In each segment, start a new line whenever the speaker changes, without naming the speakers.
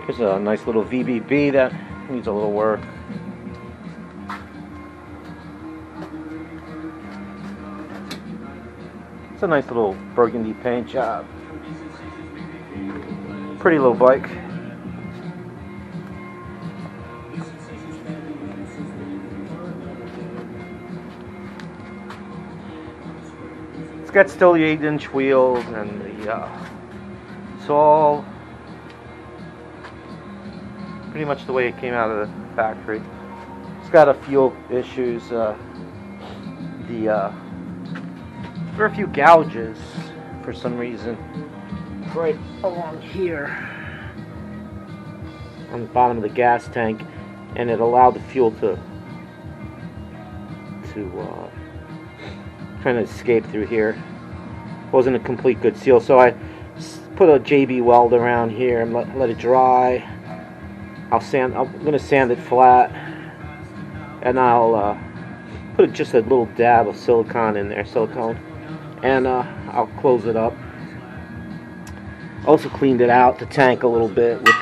Here's a nice little VBB that needs a little work. It's a nice little burgundy paint job. Pretty little bike. It's got still the 8-inch wheels and the it's all pretty much the way it came out of the factory. It's got a few issues. There are a few gouges for some reason right along here on the bottom of the gas tank, and it allowed the fuel to kind of escape through here. Wasn't a complete good seal, so I put a JB weld around here and let it dry. I'm going to sand it flat, and I'll put just a little dab of silicone in there, and I'll close it up. Also cleaned it out, the tank, a little bit with,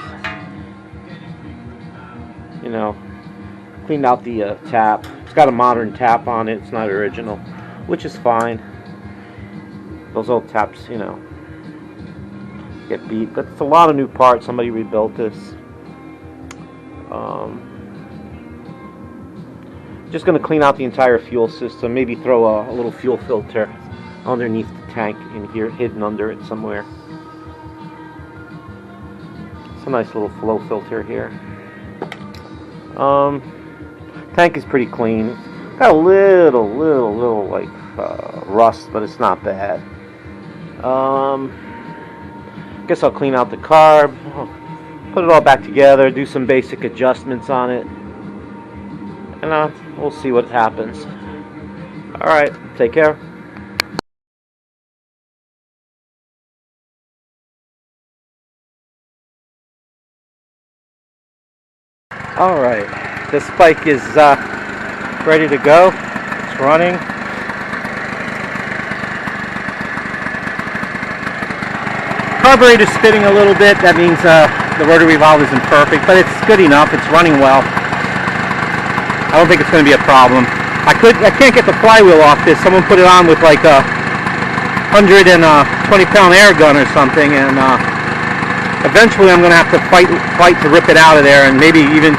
cleaned out the tap. It's got a modern tap on it. It's not original, which is fine. Those old taps, get beat. But it's a lot of new parts. Somebody rebuilt this. Just going to clean out the entire fuel system. Maybe throw a little fuel filter underneath the tank in here, hidden under it somewhere. It's a nice little flow filter here. Tank is pretty clean. Got a little like rust, but it's not bad. Guess I'll clean out the carb, put it all back together, do some basic adjustments on it, and we'll see what happens. Alright, take care. Alright, this bike is ready to go. It's running. Carburetor is spinning a little bit. That means the rotary valve isn't perfect, but it's good enough. It's running well. I don't think it's going to be a problem. I can't get the flywheel off this. Someone put it on with like a 120-pound air gun or something, and eventually I'm going to have to fight to rip it out of there, and maybe even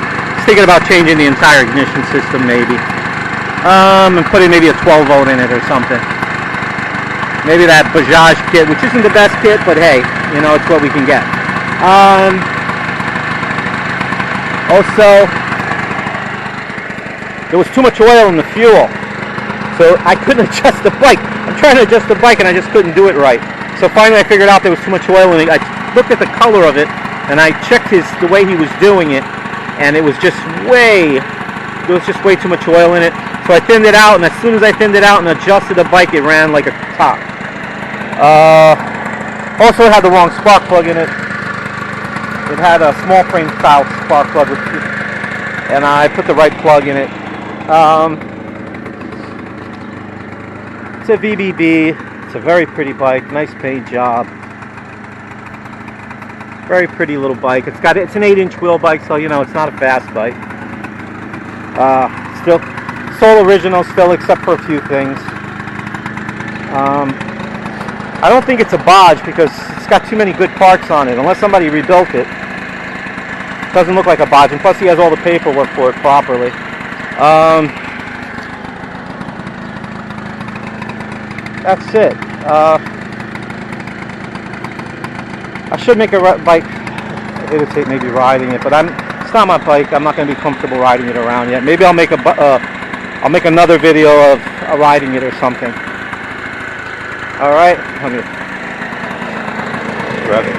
thinking about changing the entire ignition system, maybe. And putting maybe a 12-volt in it or something. Maybe that Bajaj kit, which isn't the best kit, but hey, it's what we can get. Also, there was too much oil in the fuel, so I couldn't adjust the bike. I'm trying to adjust the bike, and I just couldn't do it right. So finally I figured out there was too much oil in it. I looked at the color of it, and I checked the way he was doing it, and there was just way too much oil in it. So I thinned it out, and as soon as I thinned it out and adjusted the bike, it ran like a top. Also, it had the wrong spark plug in it. It had a small frame style spark plug, and I put the right plug in it. It's a VBB. It's a very pretty bike. Nice paint job. Very pretty little bike. It's an 8-inch wheel bike, so it's not a fast bike. Still sole original, still, except for a few things. I don't think it's a Baj because it's got too many good parts on it. Unless somebody rebuilt it, it doesn't look like a Baj. And plus, he has all the paperwork for it properly. That's it. I should make a bike imitate maybe riding it, but it's not my bike. I'm not going to be comfortable riding it around yet. Maybe I'll make another video of riding it or something. All right, let me grab it.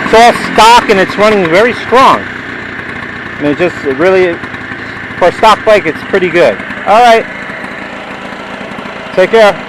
It's all stock and it's running very strong. I mean, it really, for a stock bike, it's pretty good. All right, take care.